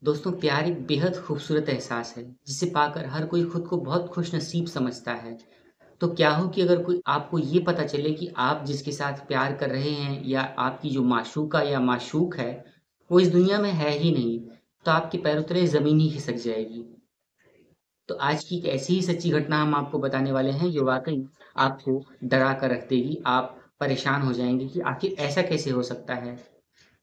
दोस्तों प्यार एक बेहद खूबसूरत एहसास है जिसे पाकर हर कोई खुद को बहुत खुश नसीब समझता है। तो क्या हो कि अगर कोई आपको ये पता चले कि आप जिसके साथ प्यार कर रहे हैं या आपकी जो माशूका या माशूक है वो इस दुनिया में है ही नहीं, तो आपके पैरों तले ज़मीन ही खिसक जाएगी। तो आज की एक ऐसी ही सच्ची घटना हम आपको बताने वाले हैं जो वाकई आपको डरा कर रख देगी। आप परेशान हो जाएंगे कि आखिर ऐसा कैसे हो सकता है।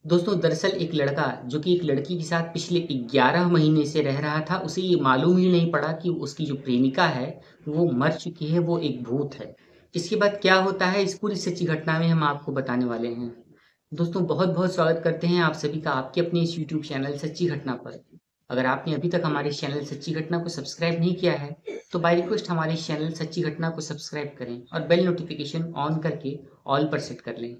दोस्तों दरअसल एक लड़का जो कि एक लड़की के साथ पिछले 11 महीने से रह रहा था, उसे ये मालूम ही नहीं पड़ा कि उसकी जो प्रेमिका है वो मर चुकी है, वो एक भूत है। इसके बाद क्या होता है इस पूरी सच्ची घटना में हम आपको बताने वाले हैं। दोस्तों बहुत बहुत स्वागत करते हैं आप सभी का आपके अपने इस यूट्यूब चैनल सच्ची घटना पर। अगर आपने अभी तक हमारे इस चैनल सच्ची घटना को सब्सक्राइब नहीं किया है तो बाय रिक्वेस्ट हमारे इस चैनल सच्ची घटना को सब्सक्राइब करें और बेल नोटिफिकेशन ऑन करके ऑल पर सेट कर लें।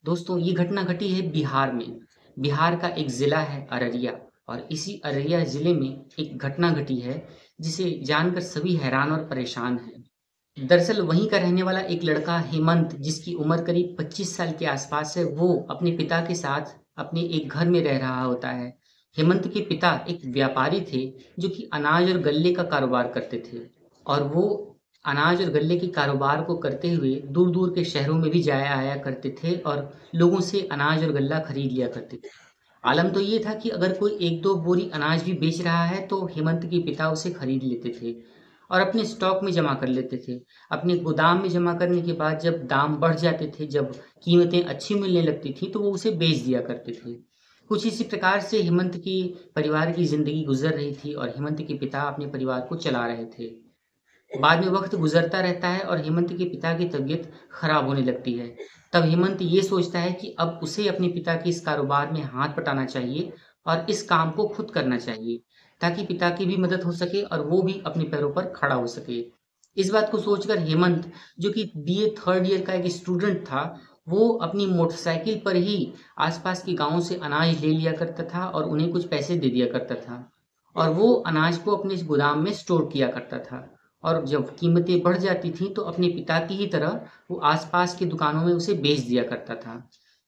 दोस्तों ये घटना घटी है बिहार में। बिहार का एक ज़िला है अररिया, और इसी अररिया ज़िले में एक घटना घटी है जिसे जानकर सभी हैरान और परेशान हैं। दरअसल वहीं का रहने वाला एक लड़का हेमंत, जिसकी उम्र करीब 25 साल के आसपास है, वो अपने पिता के साथ अपने एक घर में रह रहा होता है। हेमंत के पिता एक व्यापारी थे जो कि अनाज और गल्ले का कारोबार करते थे, और वो अनाज और गल्ले के कारोबार को करते हुए दूर-दूर के शहरों में भी जाया आया करते थे और लोगों से अनाज और गल्ला खरीद लिया करते थे। आलम तो ये था कि अगर कोई 1-2 बोरी अनाज भी बेच रहा है तो हेमंत के पिता उसे खरीद लेते थे और अपने स्टॉक में जमा कर लेते थे। अपने गोदाम में जमा करने के बाद जब दाम बढ़ जाते थे, जब कीमतें अच्छी मिलने लगती थी, तो वो उसे बेच दिया करते थे। कुछ इसी प्रकार से हेमंत की परिवार की ज़िंदगी गुज़र रही थी और हेमंत के पिता अपने परिवार को चला रहे थे। बाद में वक्त गुजरता रहता है और हेमंत के पिता की तबीयत खराब होने लगती है। तब हेमंत ये सोचता है कि अब उसे अपने पिता के इस कारोबार में हाथ बटाना चाहिए और इस काम को खुद करना चाहिए, ताकि पिता की भी मदद हो सके और वो भी अपने पैरों पर खड़ा हो सके। इस बात को सोचकर हेमंत, जो कि बीए थर्ड ईयर का एक स्टूडेंट था, वो अपनी मोटरसाइकिल पर ही आसपास के गांवों से अनाज ले लिया करता था और उन्हें कुछ पैसे दे दिया करता था, और वो अनाज को अपने इस गोदाम में स्टोर किया करता था। और जब कीमतें बढ़ जाती थीं तो अपने पिता की ही तरह वो आसपास की दुकानों में उसे बेच दिया करता था।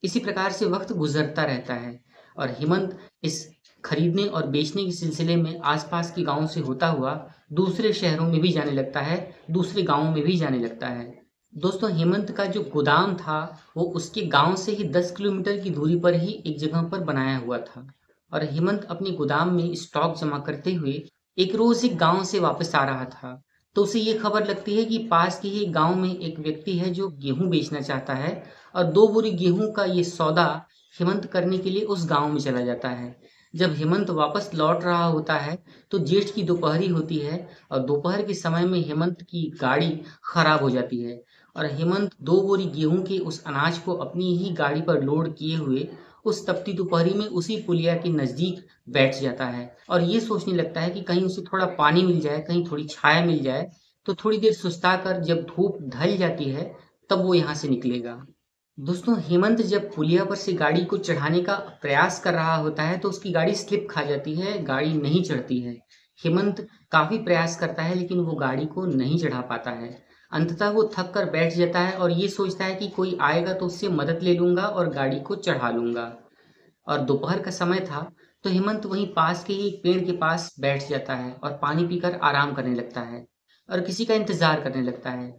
इसी प्रकार से वक्त गुजरता रहता है और हेमंत इस खरीदने और बेचने के सिलसिले में आसपास के गांवों से होता हुआ दूसरे शहरों में भी जाने लगता है, दूसरे गांवों में भी जाने लगता है। दोस्तों हेमंत का जो गोदाम था वो उसके गांव से ही 10 किलोमीटर की दूरी पर ही एक जगह पर बनाया हुआ था, और हेमंत अपने गोदाम में स्टॉक जमा करते हुए एक रोज एक गांव से वापस आ रहा था। तो उसे ये खबर लगती है कि पास के ही गांव में एक व्यक्ति है जो गेहूं बेचना चाहता है, और 2 बोरी गेहूं का ये सौदा हेमंत करने के लिए उस गांव में चला जाता है। जब हेमंत वापस लौट रहा होता है तो जेठ की दोपहरी होती है, और दोपहर के समय में हेमंत की गाड़ी खराब हो जाती है, और हेमंत 2 बोरी गेहूं के उस अनाज को अपनी ही गाड़ी पर लोड किए हुए उस तपती दोपहरी में उसी पुलिया के नजदीक बैठ जाता है और ये सोचने लगता है कि कहीं उसे थोड़ा पानी मिल जाए, कहीं थोड़ी छाया मिल जाए, तो थोड़ी देर सुस्ता कर जब धूप ढल जाती है तब वो यहाँ से निकलेगा। दोस्तों हेमंत जब पुलिया पर से गाड़ी को चढ़ाने का प्रयास कर रहा होता है तो उसकी गाड़ी स्लिप खा जाती है, गाड़ी नहीं चढ़ती है। हेमंत काफी प्रयास करता है लेकिन वो गाड़ी को नहीं चढ़ा पाता है। अंततः वो थक कर बैठ जाता है और ये सोचता है कि कोई आएगा तो उससे मदद ले लूंगा और गाड़ी को चढ़ा लूंगा। और दोपहर का समय था, तो हेमंत वहीं पास के ही एक पेड़ के पास बैठ जाता है और पानी पीकर आराम करने लगता है और किसी का इंतजार करने लगता है।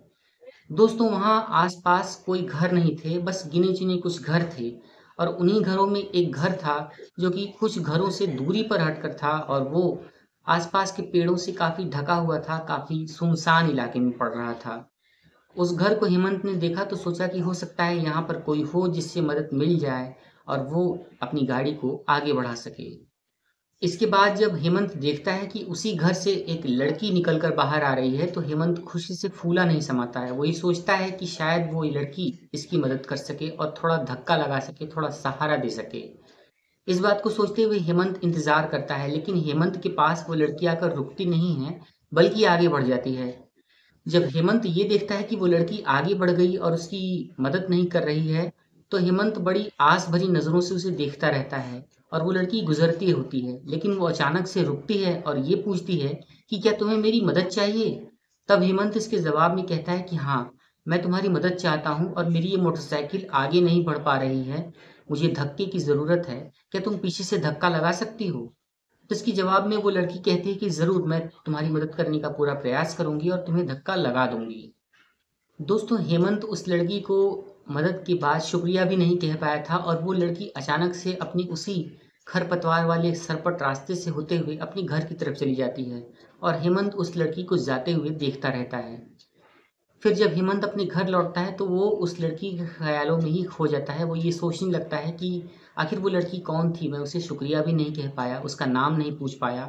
दोस्तों वहां आसपास कोई घर नहीं थे, बस गिने चुने कुछ घर थे, और उन्हीं घरों में एक घर था जो कि कुछ घरों से दूरी पर हटकर था, और वो आसपास के पेड़ों से काफी ढका हुआ था, काफी सुनसान इलाके में पड़ रहा था। उस घर को हेमंत ने देखा तो सोचा कि हो सकता है यहाँ पर कोई हो जिससे मदद मिल जाए और वो अपनी गाड़ी को आगे बढ़ा सके। इसके बाद जब हेमंत देखता है कि उसी घर से एक लड़की निकलकर बाहर आ रही है तो हेमंत खुशी से फूला नहीं समाता है। वही सोचता है कि शायद वो लड़की इसकी मदद कर सके और थोड़ा धक्का लगा सके, थोड़ा सहारा दे सके। इस बात को सोचते हुए हेमंत इंतजार करता है, लेकिन हेमंत के पास वो लड़की आकर रुकती नहीं है, बल्कि आगे बढ़ जाती है। जब हेमंत ये देखता है कि वो लड़की आगे बढ़ गई और उसकी मदद नहीं कर रही है, तो हेमंत बड़ी आस भरी नजरों से उसे देखता रहता है, और वो लड़की गुजरती होती है, लेकिन वो अचानक से रुकती है और ये पूछती है कि क्या तुम्हें मेरी मदद चाहिए। तब हेमंत इसके जवाब में कहता है कि हाँ, मैं तुम्हारी मदद चाहता हूँ और मेरी ये मोटरसाइकिल आगे नहीं बढ़ पा रही है, मुझे धक्के की ज़रूरत है, क्या तुम पीछे से धक्का लगा सकती हो? तो इसके जवाब में वो लड़की कहती है कि ज़रूर, मैं तुम्हारी मदद करने का पूरा प्रयास करूँगी और तुम्हें धक्का लगा दूँगी। दोस्तों, हेमंत उस लड़की को मदद के बाद शुक्रिया भी नहीं कह पाया था और वो लड़की अचानक से अपनी उसी खरपतवार वाले सरपट रास्ते से होते हुए अपने घर की तरफ चली जाती है और हेमंत उस लड़की को जाते हुए देखता रहता है। फिर जब हेमंत अपने घर लौटता है तो वो उस लड़की के ख़्यालों में ही खो जाता है। वो ये सोचने लगता है कि आखिर वो लड़की कौन थी? मैं उसे शुक्रिया भी नहीं कह पाया, उसका नाम नहीं पूछ पाया।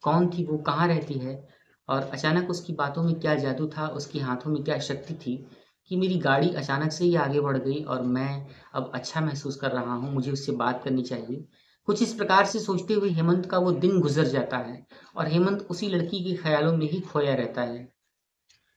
कौन थी वो? कहाँ रहती है? और अचानक उसकी बातों में क्या जादू था, उसके हाथों में क्या शक्ति थी कि मेरी गाड़ी अचानक से ही आगे बढ़ गई और मैं अब अच्छा महसूस कर रहा हूँ, मुझे उससे बात करनी चाहिए। कुछ इस प्रकार से सोचते हुए हेमंत का वो दिन गुज़र जाता है और हेमंत उसी लड़की के ख़्यालों में ही खोया रहता है।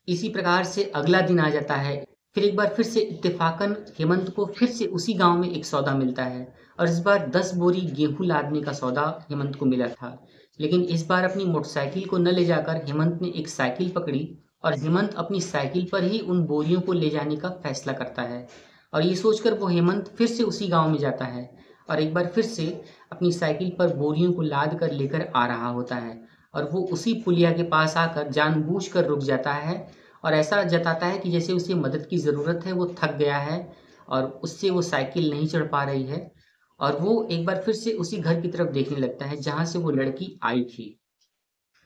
इसी प्रकार से अगला दिन आ जाता है। फिर एक बार फिर से इत्तेफ़ाकन हेमंत को फिर से उसी गाँव में एक सौदा मिलता है और इस बार 10 बोरी गेहूँ लादने का सौदा हेमंत को मिला था। लेकिन इस बार अपनी मोटरसाइकिल को न ले जाकर हेमंत ने एक साइकिल पकड़ी और हेमंत अपनी साइकिल पर ही उन बोरियों को ले जाने का फैसला करता है। और ये सोचकर वो हेमंत फिर से उसी गाँव में जाता है और एक बार फिर से अपनी साइकिल पर बोरियों को लाद कर लेकर आ रहा होता है और वो उसी पुलिया के पास आकर जानबूझकर रुक जाता है और ऐसा जताता है कि जैसे उसे मदद की ज़रूरत है, वो थक गया है और उससे वो साइकिल नहीं चढ़ पा रही है और वो एक बार फिर से उसी घर की तरफ देखने लगता है जहाँ से वो लड़की आई थी।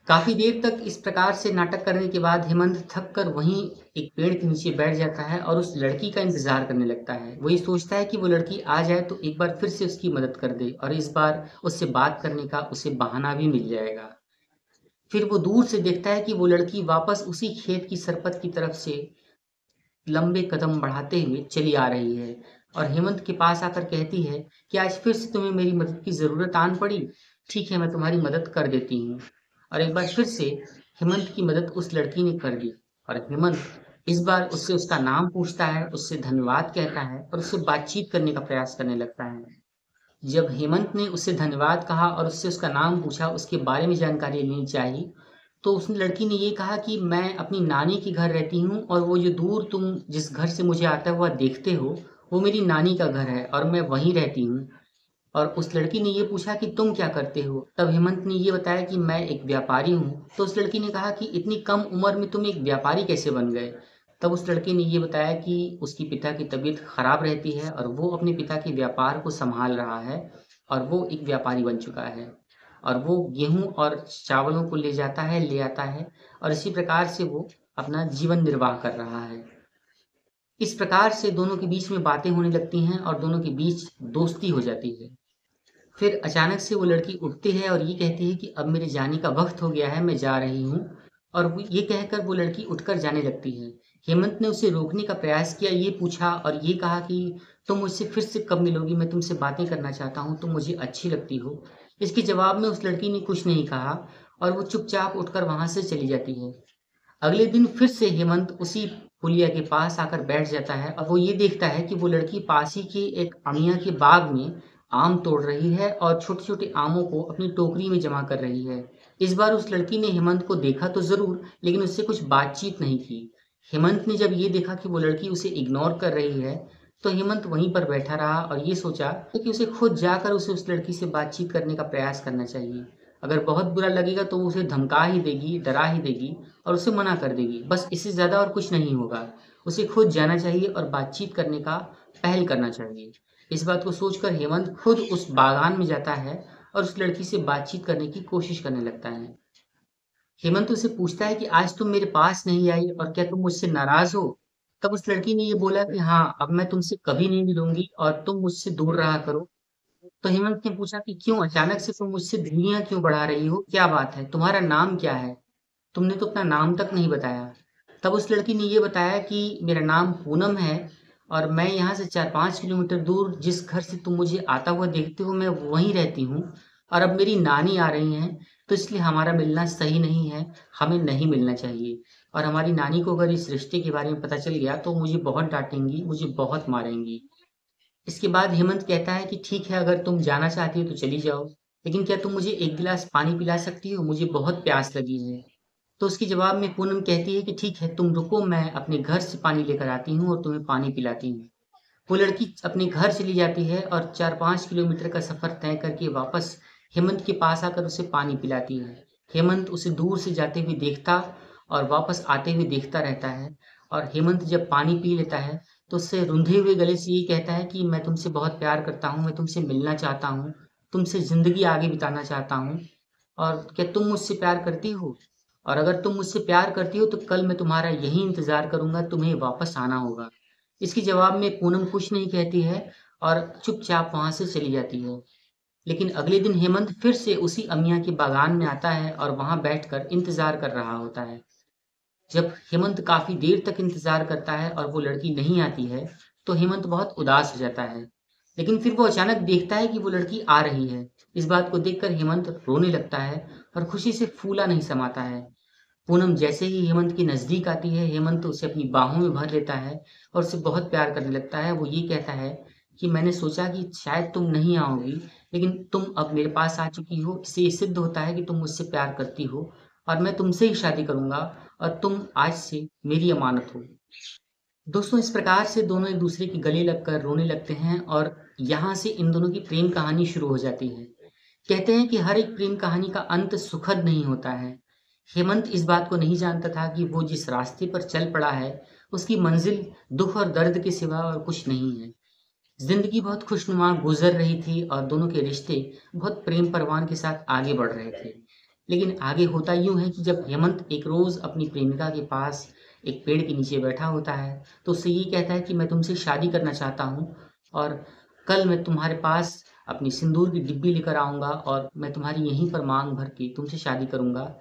काफ़ी देर तक इस प्रकार से नाटक करने के बाद हेमंत थक कर वहीं एक पेड़ के नीचे बैठ जाता है और उस लड़की का इंतज़ार करने लगता है। वो ये सोचता है कि वो लड़की आ जाए तो एक बार फिर से उसकी मदद कर दे और इस बार उससे बात करने का उसे बहाना भी मिल जाएगा। फिर वो दूर से देखता है कि वो लड़की वापस उसी खेत की सरपत की तरफ से लंबे कदम बढ़ाते हुए चली आ रही है और हेमंत के पास आकर कहती है कि आज फिर से तुम्हें मेरी मदद की ज़रूरत आन पड़ी। ठीक है, मैं तुम्हारी मदद कर देती हूँ। और एक बार फिर से हेमंत की मदद उस लड़की ने कर दी और हेमंत इस बार उससे उसका नाम पूछता है, उससे धन्यवाद कहता है और उससे बातचीत करने का प्रयास करने लगता है। जब हेमंत ने उससे धन्यवाद कहा और उससे उसका नाम पूछा, उसके बारे में जानकारी लेनी चाहिए, तो उस लड़की ने ये कहा कि मैं अपनी नानी के घर रहती हूँ और वो जो दूर तुम जिस घर से मुझे आता हुआ देखते हो, वो मेरी नानी का घर है और मैं वहीं रहती हूँ। और उस लड़की ने ये पूछा कि तुम क्या करते हो? तब हेमंत ने ये बताया कि मैं एक व्यापारी हूँ। तो उस लड़की ने कहा कि इतनी कम उम्र में तुम एक व्यापारी कैसे बन गए? तब उस लड़के ने ये बताया कि उसकी पिता की तबीयत खराब रहती है और वो अपने पिता के व्यापार को संभाल रहा है और वो एक व्यापारी बन चुका है और वो गेहूँ और चावलों को ले जाता है, ले आता है और इसी प्रकार से वो अपना जीवन निर्वाह कर रहा है। इस प्रकार से दोनों के बीच में बातें होने लगती हैं और दोनों के बीच दोस्ती हो जाती है। फिर अचानक से वो लड़की उठती है और ये कहती है कि अब मेरे जाने का वक्त हो गया है, मैं जा रही हूँ। और वो ये कहकर वो लड़की उठकर जाने लगती है। हेमंत ने उसे रोकने का प्रयास किया, ये पूछा और ये कहा कि तुम मुझसे फिर से कब मिलोगी? मैं तुमसे बातें करना चाहता हूँ, तुम मुझे अच्छी लगती हो। इसके जवाब में उस लड़की ने कुछ नहीं कहा और वो चुपचाप उठकर वहां से चली जाती है। अगले दिन फिर से हेमंत उसी पुलिया के पास आकर बैठ जाता है और वो ये देखता है कि वो लड़की पास ही के एक अमिया के बाग में आम तोड़ रही है और छोटे-छोटे आमों को अपनी टोकरी में जमा कर रही है। इस बार उस लड़की ने हेमंत को देखा तो ज़रूर, लेकिन उससे कुछ बातचीत नहीं की। हेमंत ने जब ये देखा कि वो लड़की उसे इग्नोर कर रही है, तो हेमंत वहीं पर बैठा रहा और ये सोचा कि उसे खुद जाकर उसे उस लड़की से बातचीत करने का प्रयास करना चाहिए। अगर बहुत बुरा लगेगा तो वो उसे धमका ही देगी, डरा ही देगी और उसे मना कर देगी। बस इससे ज़्यादा और कुछ नहीं होगा। उसे खुद जाना चाहिए और बातचीत करने का पहल करना चाहिए। इस बात को सोचकर हेमंत खुद उस बागान में जाता है और उस लड़की से बातचीत करने की कोशिश करने लगता है। हेमंत उससे पूछता है कि आज तुम मेरे पास नहीं आई और क्या तुम मुझसे नाराज़ हो? तब उस लड़की ने ये बोला कि हाँ, अब मैं तुमसे कभी नहीं मिलूँगी और तुम मुझसे दूर रहा करो। तो हेमंत ने पूछा कि क्यों अचानक से तुम मुझसे दूरियां क्यों बढ़ा रही हो? क्या बात है? तुम्हारा नाम क्या है? तुमने तो अपना नाम तक नहीं बताया। तब उस लड़की ने ये बताया कि मेरा नाम पूनम है और मैं यहाँ से 4-5 किलोमीटर दूर जिस घर से तुम मुझे आता हुआ देखते हो, मैं वहीं रहती हूँ और अब मेरी नानी आ रही हैं, तो इसलिए हमारा मिलना सही नहीं है, हमें नहीं मिलना चाहिए। और हमारी नानी को अगर इस रिश्ते के बारे में पता चल गया तो मुझे बहुत डाँटेंगी, मुझे बहुत मारेंगी। इसके बाद हेमंत कहता है कि ठीक है, अगर तुम जाना चाहती हो तो चली जाओ, लेकिन क्या तुम मुझे एक गिलास पानी पिला सकती हो? मुझे बहुत प्यास लगी है। तो उसके जवाब में पूनम कहती है कि ठीक है, तुम रुको, मैं अपने घर से पानी लेकर आती हूँ और तुम्हें पानी पिलाती हूँ। वो लड़की अपने घर चली जाती है और 4-5 किलोमीटर का सफ़र तय करके वापस हेमंत के पास आकर उसे पानी पिलाती है। हेमंत उसे दूर से जाते हुए देखता और वापस आते हुए देखता रहता है और हेमंत जब पानी पी लेता है, तो उससे रुंधे हुए गले से ये कहता है कि मैं तुमसे बहुत प्यार करता हूँ, मैं तुमसे मिलना चाहता हूँ, तुमसे ज़िंदगी आगे बिताना चाहता हूँ और क्या तुम मुझसे प्यार करती हो? और अगर तुम मुझसे प्यार करती हो तो कल मैं तुम्हारा यहीं इंतज़ार करूँगा, तुम्हें वापस आना होगा। इसके जवाब में पूनम कुछ नहीं कहती है और चुपचाप वहाँ से चली जाती है। लेकिन अगले दिन हेमंत फिर से उसी अमिया के बागान में आता है और वहाँ बैठकर इंतज़ार कर रहा होता है। जब हेमंत काफ़ी देर तक इंतज़ार करता है और वो लड़की नहीं आती है, तो हेमंत बहुत उदास हो जाता है। लेकिन फिर वो अचानक देखता है कि वो लड़की आ रही है। इस बात को देखकर हेमंत रोने लगता है और खुशी से फूला नहीं समाता है। पूनम जैसे ही हेमंत के नज़दीक आती है, हेमंत उसे अपनी बाहों में भर लेता है और उससे बहुत प्यार करने लगता है। वो ये कहता है कि मैंने सोचा कि शायद तुम नहीं आओगी, लेकिन तुम अब मेरे पास आ चुकी हो। इससे ये सिद्ध होता है कि तुम मुझसे प्यार करती हो और मैं तुमसे ही शादी करूँगा और तुम आज से मेरी अमानत हो। दोस्तों, इस प्रकार से दोनों एक दूसरे के गले लगकर रोने लगते हैं और यहाँ से इन दोनों की प्रेम कहानी शुरू हो जाती है। कहते हैं कि हर एक प्रेम कहानी का अंत सुखद नहीं होता है। हेमंत इस बात को नहीं जानता था कि वो जिस रास्ते पर चल पड़ा है, उसकी मंजिल दुख और दर्द के सिवा और कुछ नहीं है। जिंदगी बहुत खुशनुमा गुजर रही थी और दोनों के रिश्ते बहुत प्रेम परवान के साथ आगे बढ़ रहे थे। लेकिन आगे होता यूं है कि जब हेमंत एक रोज अपनी प्रेमिका के पास एक पेड़ के नीचे बैठा होता है, तो उससे ये कहता है कि मैं तुमसे शादी करना चाहता हूँ और कल मैं तुम्हारे पास अपनी सिंदूर की डिब्बी लेकर आऊंगा और मैं तुम्हारी यहीं पर मांग भर के तुमसे शादी करूंगा।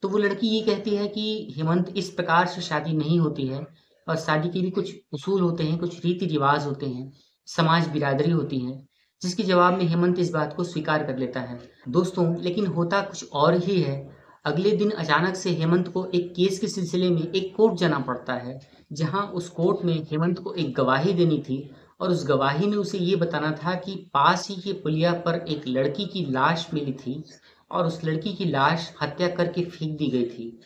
तो वो लड़की ये कहती है कि हेमंत, इस प्रकार से शादी नहीं होती है और शादी के भी कुछ उसूल होते हैं, कुछ रीति रिवाज होते हैं, समाज बिरादरी होती है। जिसके जवाब में हेमंत इस बात को स्वीकार कर लेता है। दोस्तों, लेकिन होता कुछ और ही है। अगले दिन अचानक से हेमंत को एक केस के सिलसिले में एक कोर्ट जाना पड़ता है, जहां उस कोर्ट में हेमंत को एक गवाही देनी थी और उस गवाही में उसे ये बताना था कि पास ही के पुलिया पर एक लड़की की लाश मिली थी और उस लड़की की लाश हत्या करके फेंक दी गई थी।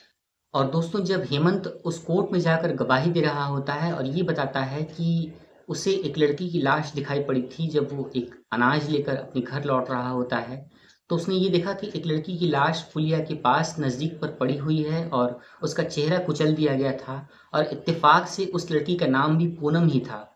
और दोस्तों, जब हेमंत उस कोर्ट में जाकर गवाही दे रहा होता है और ये बताता है कि उसे एक लड़की की लाश दिखाई पड़ी थी जब वो एक अनाज लेकर अपने घर लौट रहा होता है, तो उसने ये देखा कि एक लड़की की लाश पुलिया के पास नज़दीक पर पड़ी हुई है और उसका चेहरा कुचल दिया गया था और इत्तेफाक से उस लड़की का नाम भी पूनम ही था।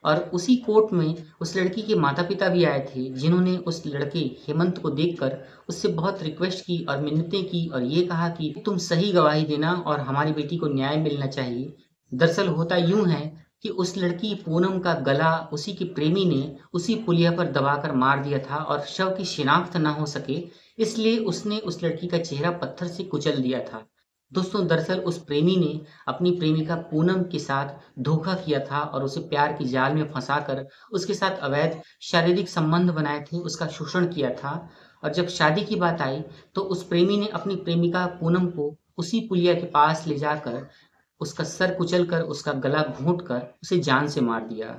और उसी कोर्ट में उस लड़की के माता-पिता भी आए थे, जिन्होंने उस लड़के हेमंत को देखकर उससे बहुत रिक्वेस्ट की और मिन्नतें की और ये कहा कि तुम सही गवाही देना और हमारी बेटी को न्याय मिलना चाहिए। दरअसल होता यूँ है कि उस लड़की पूनम का गला उसी के प्रेमी ने उसी पुलिया पर दबाकर मार दिया था और शव की शिनाख्त ना हो सके, इसलिए उसने उस लड़की का चेहरा पत्थर से कुचल दिया था। दोस्तों, दरअसल उस प्रेमी ने अपनी प्रेमिका पूनम के साथ धोखा किया था और उसे प्यार के जाल में फंसाकर उसके साथ अवैध शारीरिक संबंध बनाए थे, उसका शोषण किया था। और जब शादी की बात आई, तो उस प्रेमी ने अपनी प्रेमिका पूनम को उसी पुलिया के पास ले जाकर उसका सर कुचलकर, उसका गला घोंटकर उसे जान से मार दिया।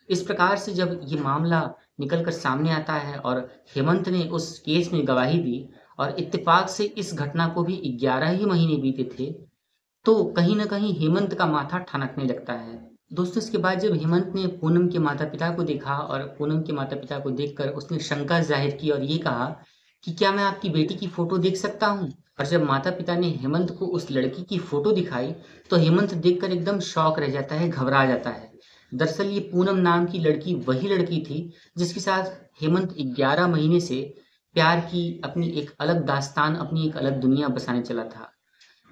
इस प्रकार से जब ये मामला निकल कर सामने आता है और हेमंत ने उस केस में गवाही दी और इत्तेफाक से इस घटना को भी 11 ही महीने बीते थे, तो कहीं न कहीं हेमंत का माथा ठनकने लगता है। दोस्तों, इसके बाद जब हेमंत ने पूनम के माता-पिता को देखा और पूनम के माता-पिता को देखकर उसने शंका ज़ाहिर की और ये कहा कि क्या मैं आपकी बेटी की फ़ोटो देख सकता हूँ? और जब माता-पिता ने हेमंत को उस लड़की की फ़ोटो दिखाई, तो हेमंत देखकर एकदम शॉक रह जाता है, घबरा जाता है। दरअसल ये पूनम नाम की लड़की वही लड़की थी, जिसके साथ हेमंत 11 महीने से प्यार की अपनी एक अलग दास्तान, अपनी एक अलग दुनिया बसाने चला था।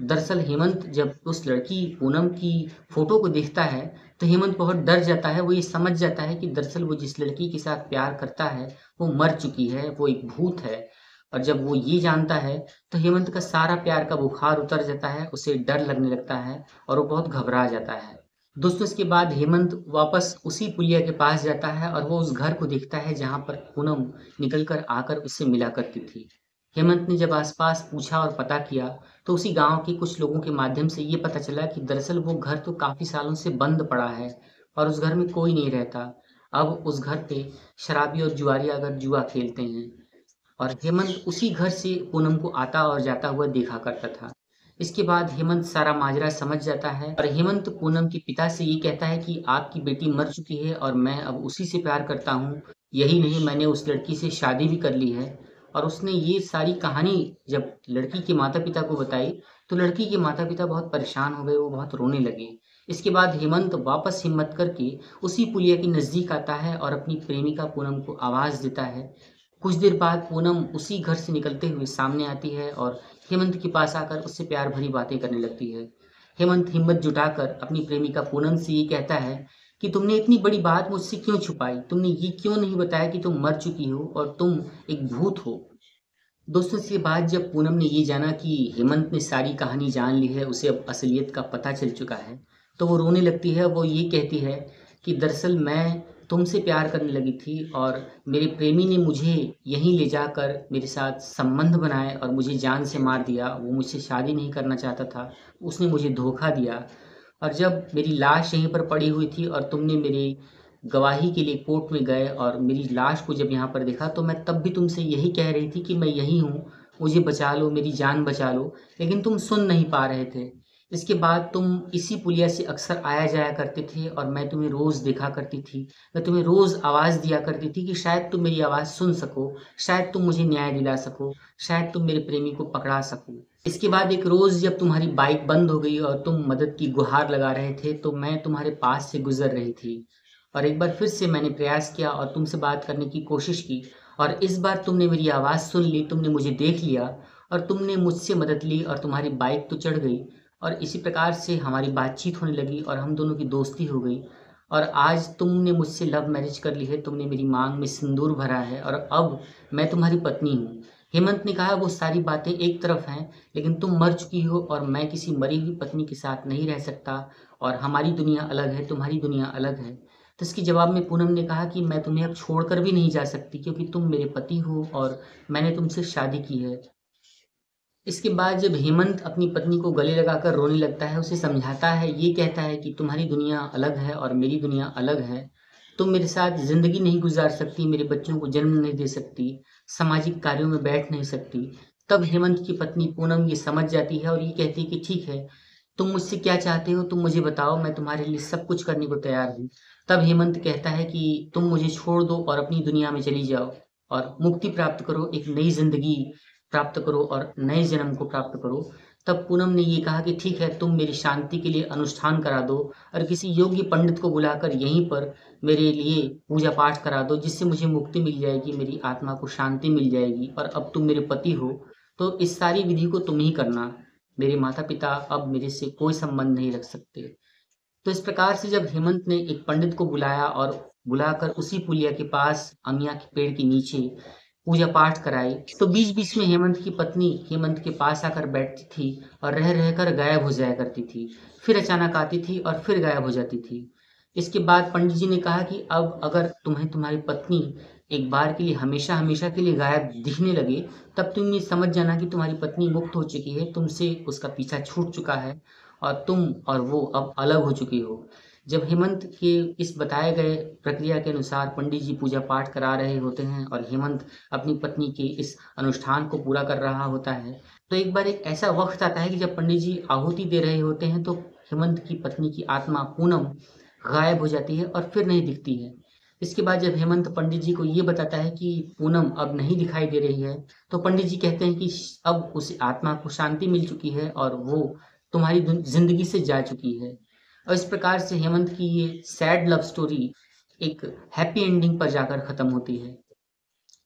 दरअसल हेमंत जब उस लड़की पूनम की फ़ोटो को देखता है, तो हेमंत बहुत डर जाता है। वो ये समझ जाता है कि दरअसल वो जिस लड़की के साथ प्यार करता है, वो मर चुकी है, वो एक भूत है। और जब वो ये जानता है, तो हेमंत का सारा प्यार का बुखार उतर जाता है, उसे डर लगने लगता है और वो बहुत घबरा जाता है। दोस्तों, इसके बाद हेमंत वापस उसी पुलिया के पास जाता है और वो उस घर को देखता है जहाँ पर पूनम निकल कर आकर उससे मिला करती थी। हेमंत ने जब आस-पास पूछा और पता किया, तो उसी गाँव के कुछ लोगों के माध्यम से ये पता चला कि दरअसल वो घर तो काफ़ी सालों से बंद पड़ा है और उस घर में कोई नहीं रहता। अब उस घर पे शराबी और जुआरी आकर जुआ खेलते हैं और हेमंत उसी घर से पूनम को आता और जाता हुआ देखा करता था। इसके बाद हेमंत सारा माजरा समझ जाता है और हेमंत पूनम के पिता से ये कहता है कि आपकी बेटी मर चुकी है और मैं अब उसी से प्यार करता हूँ। यही नहीं, मैंने उस लड़की से शादी भी कर ली है। और उसने ये सारी कहानी जब लड़की के माता पिता को बताई तो लड़की के माता पिता बहुत परेशान हो गए, वो बहुत रोने लगे। इसके बाद हेमंत वापस हिम्मत करके उसी पुलिया के नजदीक आता है और अपनी प्रेमिका पूनम को आवाज देता है। कुछ देर बाद पूनम उसी घर से निकलते हुए सामने आती है और हेमंत के पास आकर उससे प्यार भरी बातें करने लगती है। हेमंत हिम्मत जुटाकर अपनी प्रेमिका पूनम से ये कहता है कि तुमने इतनी बड़ी बात मुझसे क्यों छुपाई, तुमने ये क्यों नहीं बताया कि तुम मर चुकी हो और तुम एक भूत हो। दोस्तों, इसके बाद जब पूनम ने ये जाना कि हेमंत ने सारी कहानी जान ली है, उसे अब असलियत का पता चल चुका है, तो वो रोने लगती है। वो ये कहती है कि दरअसल मैं तुमसे प्यार करने लगी थी और मेरे प्रेमी ने मुझे यहीं ले जाकर मेरे साथ संबंध बनाए और मुझे जान से मार दिया। वो मुझसे शादी नहीं करना चाहता था, उसने मुझे धोखा दिया। और जब मेरी लाश यहीं पर पड़ी हुई थी और तुमने मेरी गवाही के लिए कोर्ट में गए और मेरी लाश को जब यहाँ पर देखा तो मैं तब भी तुमसे यही कह रही थी कि मैं यही हूँ, मुझे बचा लो, मेरी जान बचा लो, लेकिन तुम सुन नहीं पा रहे थे। इसके बाद तुम इसी पुलिया से अक्सर आया जाया करते थे और मैं तुम्हें रोज़ देखा करती थी। मैं तुम्हें रोज़ आवाज़ दिया करती थी कि शायद तुम मेरी आवाज़ सुन सको, शायद तुम मुझे न्याय दिला सको, शायद तुम मेरे प्रेमी को पकड़ा सको। इसके बाद एक रोज़ जब तुम्हारी बाइक बंद हो गई और तुम मदद की गुहार लगा रहे थे तो मैं तुम्हारे पास से गुजर रही थी और एक बार फिर से मैंने प्रयास किया और तुमसे बात करने की कोशिश की और इस बार तुमने मेरी आवाज़ सुन ली, तुमने मुझे देख लिया और तुमने मुझसे मदद ली और तुम्हारी बाइक तो चढ़ गई और इसी प्रकार से हमारी बातचीत होने लगी और हम दोनों की दोस्ती हो गई। और आज तुमने मुझसे लव मैरिज कर ली है, तुमने मेरी मांग में सिंदूर भरा है और अब मैं तुम्हारी पत्नी हूँ। हेमंत ने कहा, वो सारी बातें एक तरफ हैं, लेकिन तुम मर चुकी हो और मैं किसी मरी हुई पत्नी के साथ नहीं रह सकता और हमारी दुनिया अलग है, तुम्हारी दुनिया अलग है। तो इसके जवाब में पूनम ने कहा कि मैं तुम्हें अब छोड़कर भी नहीं जा सकती क्योंकि तुम मेरे पति हो और मैंने तुमसे शादी की है। इसके बाद जब हेमंत अपनी पत्नी को गले लगाकर रोने लगता है, उसे समझाता है, ये कहता है कि तुम्हारी दुनिया अलग है और मेरी दुनिया अलग है। तुम मेरे साथ ज़िंदगी नहीं गुजार सकती, मेरे बच्चों को जन्म नहीं दे सकती, सामाजिक कार्यों में बैठ नहीं सकती। तब हेमंत की पत्नी पूनम ये समझ जाती है और ये कहती है कि ठीक है, तुम मुझसे क्या चाहते हो, तुम मुझे बताओ, मैं तुम्हारे लिए सब कुछ करने को तैयार हूँ। तब हेमंत कहता है कि तुम मुझे छोड़ दो और अपनी दुनिया में चली जाओ और मुक्ति प्राप्त करो, एक नई ज़िंदगी प्राप्त करो और नए जन्म को प्राप्त करो। तब पूनम ने ये कहा कि ठीक है, तुम मेरी शांति के लिए अनुष्ठान करा दो और किसी योग्य पंडित को बुलाकर यहीं पर मेरे लिए पूजा पाठ करा दो, जिससे मुझे मुक्ति मिल जाएगी, मेरी आत्मा को शांति मिल जाएगी और अब तुम मेरे पति हो, तो इस सारी विधि को तुम ही करना। मेरे माता पिता अब मेरे से कोई संबंध नहीं रख सकते। तो इस प्रकार से जब हेमंत ने एक पंडित को बुलाया और बुलाकर उसी पुलिया के पास अमिया के पेड़ के नीचे पूजा पाठ कराई, तो बीच बीच में हेमंत की पत्नी हेमंत के पास आकर बैठती थी और रह रहकर गायब हो जाया करती थी, फिर अचानक आती थी और फिर गायब हो जाती थी। इसके बाद पंडित जी ने कहा कि अब अगर तुम्हें तुम्हारी पत्नी एक बार के लिए हमेशा हमेशा के लिए गायब दिखने लगे, तब तुम ये समझ जाना कि तुम्हारी पत्नी मुक्त हो चुकी है, तुमसे उसका पीछा छूट चुका है और तुम और वो अब अलग हो चुकी हो। जब हेमंत के इस बताए गए प्रक्रिया के अनुसार पंडित जी पूजा पाठ करा रहे होते हैं और हेमंत अपनी पत्नी के इस अनुष्ठान को पूरा कर रहा होता है, तो एक बार एक ऐसा वक्त आता है कि जब पंडित जी आहुति दे रहे होते हैं तो हेमंत की पत्नी की आत्मा पूनम गायब हो जाती है और फिर नहीं दिखती है। इसके बाद जब हेमंत पंडित जी को ये बताता है कि पूनम अब नहीं दिखाई दे रही है, तो पंडित जी कहते हैं कि अब उस आत्मा को शांति मिल चुकी है और वो तुम्हारी जिंदगी से जा चुकी है। और इस प्रकार से हेमंत की ये सैड लव स्टोरी एक हैप्पी एंडिंग पर जाकर खत्म होती है।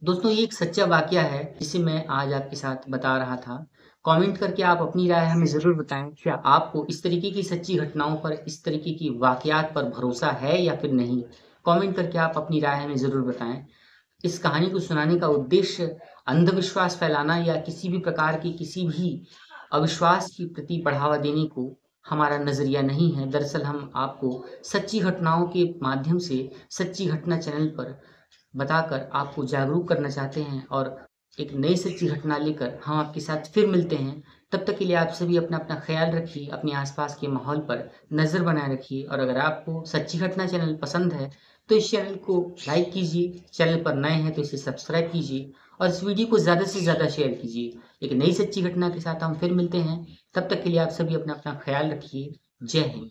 दोस्तों, ये एक सच्चा वाकया है जिसे मैं आज आपके साथ बता रहा था। कमेंट करके आप अपनी राय हमें ज़रूर बताएं, क्या आपको इस तरीके की सच्ची घटनाओं पर, इस तरीके की वाकयात पर भरोसा है या फिर नहीं। कमेंट करके आप अपनी राय हमें ज़रूर बताएं। इस कहानी को सुनाने का उद्देश्य अंधविश्वास फैलाना या किसी भी प्रकार की किसी भी अविश्वास के प्रति बढ़ावा देने को हमारा नज़रिया नहीं है। दरअसल हम आपको सच्ची घटनाओं के माध्यम से सच्ची घटना चैनल पर बताकर आपको जागरूक करना चाहते हैं और एक नई सच्ची घटना लेकर हम आपके साथ फिर मिलते हैं। तब तक के लिए आप सभी अपना अपना ख्याल रखिए, अपने आसपास के माहौल पर नज़र बनाए रखिए और अगर आपको सच्ची घटना चैनल पसंद है तो इस चैनल को लाइक कीजिए, चैनल पर नए हैं तो इसे सब्सक्राइब कीजिए और इस वीडियो को ज़्यादा से ज़्यादा शेयर कीजिए। एक नई सच्ची घटना के साथ हम फिर मिलते हैं। तब तक के लिए आप सभी अपना-अपना ख़्याल रखिए। जय हिंद।